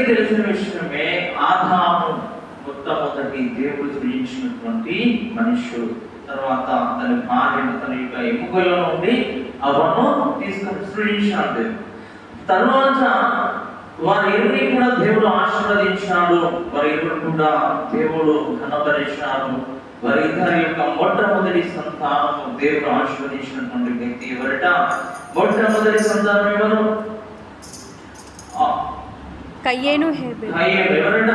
తెలిసిన విషయమే, ఆదాము మొట్టమొదటి దేవుడు సృజించినటువంటి మనుష్యుడు. తర్వాత తన భార్యను తన యొక్క ఎముకల నుండి అవను తీసుకొని సృజించాడు. తర్వాత వారిరుని కూడా దేవుడు ఆశీర్వదించాడు. వారిరుడు కూడా దేవుడు ఘనపరిచాడు. వారిద్దరి యొక్క మొట్టమొదటి సంతానము దేవుడు ఆశీర్వదించినటువంటి వ్యక్తి ఎవరట? మొట్టమొదటి సంతానం ఎవరు? కయ్యేను, హేబెలు. కయ్యేను ఎవరట?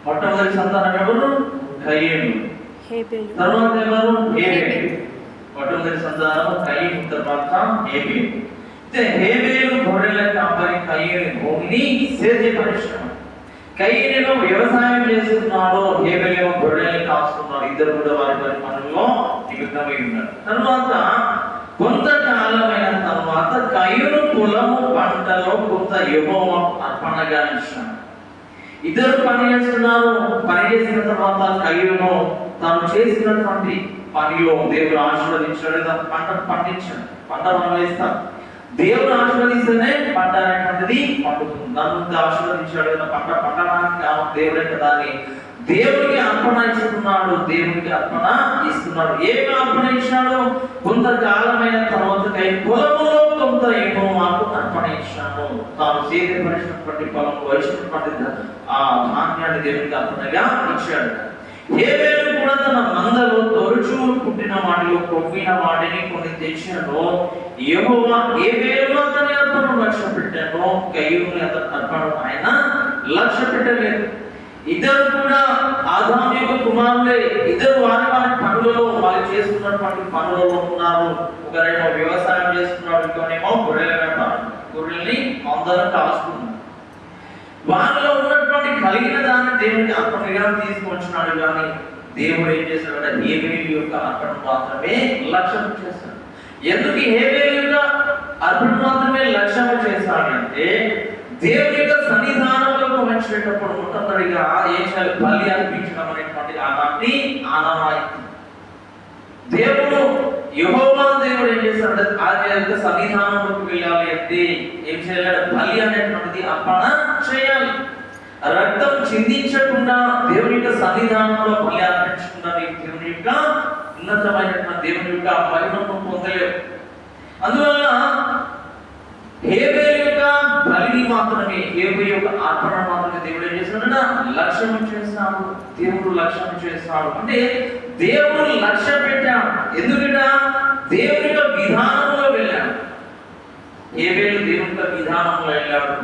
మొట్టమొదటి సంతానం ఎవరు? కయ్యేను. హేబెలు. తర్వాత ఎవరు? హేబెలు. మొట్టమొదటి సంతానం కయ్యేను, తర్వాత హేబెలు. హేబెలు గొర్రెల కాపరి, కయ్యేను భూమిని సేద్యపరిచాడు. కయ్యేను వ్యవసాయం చేస్తున్నాడు, హేబెలు గొర్రెల్ని కాస్తున్నాడు. ఇద్దరు కూడా వారి వారి పనుల్లో నిమగ్నమై ఉన్నారు. తర్వాత కొంతకాలమైన తర్వాత కయ్యేను పొలము పంటలో కొంత యెహోవాకు అర్పణగా ఇచ్చాడు. ఇద్దరు పని చేస్తున్నారు. పని చేసిన తర్వాత కయ్యేను తాను చేసినటువంటి పనిలో దేవుడు ఆశీర్వదించాడు. పంట పండించాడు. పంట మనం వేస్తాం. దేవుడు ఆశీర్వదిస్తేనే పంట అనేటువంటిది పండుతుంది. దాని ఆశీర్వదించాడు కదా, పంట పండడానికి దేవుడే కదా అని దేవుడికి అర్పణ ఇస్తున్నాడు. దేవుడికి అర్పణ ఇస్తున్నాడు. ఏమి అర్పణ ఇచ్చాడు? కొంతకాలమైన తర్వాత పొలములో కొంత యెహోవాకు అర్పణ ఇచ్చాను. తాను సేద్యపరిచినటువంటి పొలంలో వచ్చినటువంటి ఆ ధాన్యాన్ని దేవుడికి అర్పణగా ఇచ్చాడు. హేబెలు కూడా తన మందలో తొరుచు పుట్టిన వాటిలో కొవ్విన వాటిని కొన్ని తెచ్చాను. యెహోవా హేబెలు అతని అర్పణను లక్ష్య పెట్టాను, కయ్యేను అతని అర్పణను ఆయన లక్ష్య పెట్టలేదు. ఇద్దరు కూడా ఆదాము యొక్క కుమారులే. ఇద్దరు వారి వారి పనులలో వాళ్ళు చేస్తున్నటువంటి పనులలో ఉన్నారు. ఒకరేమో వ్యవసాయం చేస్తున్నాడు, ఇంకోనేమో గొర్రెల వ్యాపారం, గొర్రెల్ని అందరం కాస్తున్నాడు. వారిలో ఉన్నటువంటి కలిగిన దాన్ని దేవుడికి అర్పణగా తీసుకొచ్చినాడు. కానీ దేవుడు ఏం చేశాడంటే హేబెలు యొక్క అర్పణ మాత్రమే లక్ష్యం చేస్తాడు. ఎందుకు హేబెలు యొక్క అర్పణ మాత్రమే లక్ష్యం చేశాడంటే, దేవుని యొక్క సన్నిధానంలోకి వచ్చేటప్పుడు మొట్టమొదటిగా ఏం చేయాలి? బలి అర్పించడం అనేటువంటి ఆనాటి ఆనవాయితీ. దేవుడు యెహోవా దేవుడు ఏం చేస్తాడు? ఆయన యొక్క సన్నిధానంలోకి వెళ్ళాలి అంటే ఏం చేయాలి? బలి అనేటువంటిది అర్పణ చేయాలి. రక్తం చిందించకుండా దేవుని యొక్క సన్నిధానంలో బలి అర్పించకుండా దేవుని యొక్క ఉన్నతమైనటువంటి దేవుని యొక్క మహిమను పొందలేవు. అందువల్ల హేబెలు యొక్క బలిని మాత్రమే, హేబెలు యొక్క అర్పణ మాత్రమే దేవుడు ఏం చేస్తాడన్నా లక్ష్యం చేస్తాడు. దేవుడు లక్ష్యం చేస్తాడు అంటే దేవుడు లక్ష్య పెట్టాడు. ఎందుకంటే దేవుని యొక్క విధానంలో వెళ్ళాడు. హేబెలు దేవుని యొక్క విధానంలో వెళ్ళాడు.